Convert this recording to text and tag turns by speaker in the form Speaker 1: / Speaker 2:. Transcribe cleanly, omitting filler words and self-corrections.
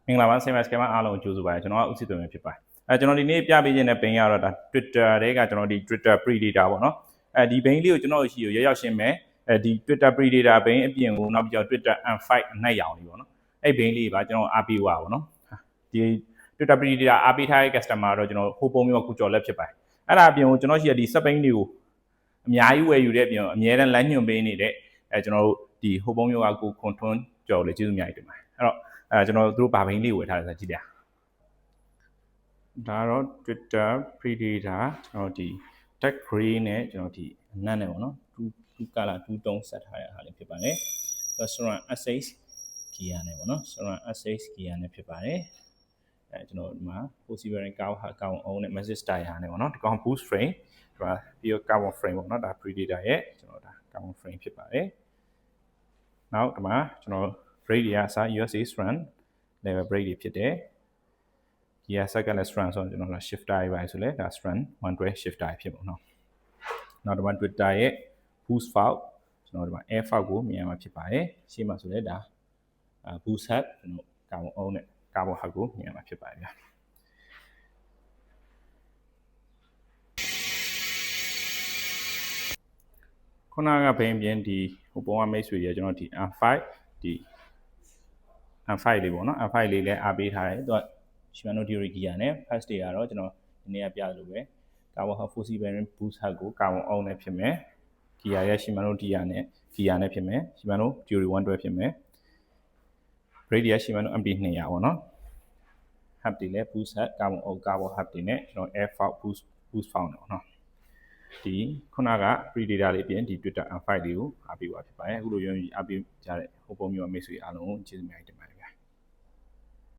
Speaker 1: မင်္ဂလာပါဆင်မစကမအားလုံးကြိုဆိုပါရစေကျွန်တော်ကဥစစ်သွင်းဖြစ်ပါတယ်ကျွန်တော်ဒီနေ့ပြပေးခြင်းတဲ့ဘိန်းကတော့ဒါ Twitter တွေကကျွန်တော်ဒီ Twitter Predator ပေါ့နော်ဒီဘိန်းလေးကိုကျွန်တော်ရှိရရောက်ရှင်းမယ်ဒီ Twitter Predator ဘိန်းအပြင်ကိုနောက်ပြီးတော့ Twitter Unfight အနှက်ရောင်လေးပေါ့နော်အဲ့ဘိန်းလေးပါကျွန်တော်အားပေးပါပေါ့နော်ဒီ Twitter Predator အားပေးထားတဲ့ customer တော့ကျွန်တော်ဟိုပုံမျိုးကူကြော်လက်ဖြစ်ပါတယ်အဲ့ဒါအပြင်ကိုကျွန်တော်ရှိရဒီ sub ဘိန်းလေးကိုအများကြီးဝယ်ယူတဲ့အပြင်အများတန်းလမ်းညွှန်ပေးနေတဲ့ကျွန်တော်တို့ဒီဟိုပုံမျိုးကကိုခွန်ထွန်းကြော်လေကျေးဇူးအများကြီးတင်ပါတယ်အဲ့တော့ကျွန်တော်တို့ဗာဘိန်းလေးဝယ်ထားတယ်ဆိုကြည့်ကြဒါတော့ Twitter Predator ကျွန်တော်ဒီ tag gray နဲ့ကျွန်တော်ဒီအနက်နဲ့ပေါ့နော်2 color 2 tone set ထားတဲ့ဟာလေးဖြစ်ပါတယ် Surround S6 gear နဲ့ပေါ့နော် Surround S6 gear နဲ့ဖြစ်ပါတယ်ကျွန်တော်ဒီမှာ possible bearing ကောင်းအောင်နဲ့ message tire နဲ့ပေါ့နော်ဒီကောင် boost frame ဒီမှာပြီးတော့ carbon frame ပေါ့နော်ဒါ Predator ရဲ့ကျွန်တော်ဒါ carbon frame ဖြစ်ပါတယ်နောက်ဒီမှာကျွန်တော် brake တွေကအစား USA SRAM level brake တွေဖြစ်တယ် gear second SRAM ဆိုတော့ကျွန်တော်က shifter တွေပါဆိုလဲဒါ SRAM 112 shifter ဖြစ်ပေါ့နော်နောက်ဒီမှာ Twitter ရဲ့ boost valve ကျွန်တော်ဒီမှာ air valve ကိုမြင်ရမှာဖြစ်ပါတယ်ရှေ့မှာဆိုလဲဒါ boost hub ကျွန်တော် carbon on နဲ့ carbon hub ကိုမြင်ရမှာဖြစ်ပါတယ်ဗျာခုနကဘိန်းပြင်ဒီဟိုပုံကမိတ်ဆွေတွေကျွန်တော်ဒီ R5 ဒီ R5 လေးပေါ့နော် R5 လေးလည်းအားပေးထားတယ်သူက Shimano Theory gear နဲ့ first day ကတော့ကျွန်တော်ဒီနေ့ကပြလို့ပဲ Carbon hub force bearing boost hub ကို Carbon on နဲ့ဖြစ်မယ် gear ရဲ့ Shimano gear နဲ့ဖြစ်မယ် Shimano Theory 112ဖြစ်မယ် brake ရဲ့ Shimano MP 200ပေါ့နော် hub တွေလည်း boost hub Carbon on Carbon hub တွေနဲ့ကျွန်တော် air valve boost valve ပေါ့နော်ဒီခုနက Predator လေးပြင်ဒီ Twitter Unfight လေးကိုအားပေးပါဖြစ်ပါတယ်အခုလိုရုံးအားပေးကြတဲ့ဟိုပုံမျိုးမိတ်ဆွေအားလုံးကိုကျေးဇူးများတင်ပါတယ်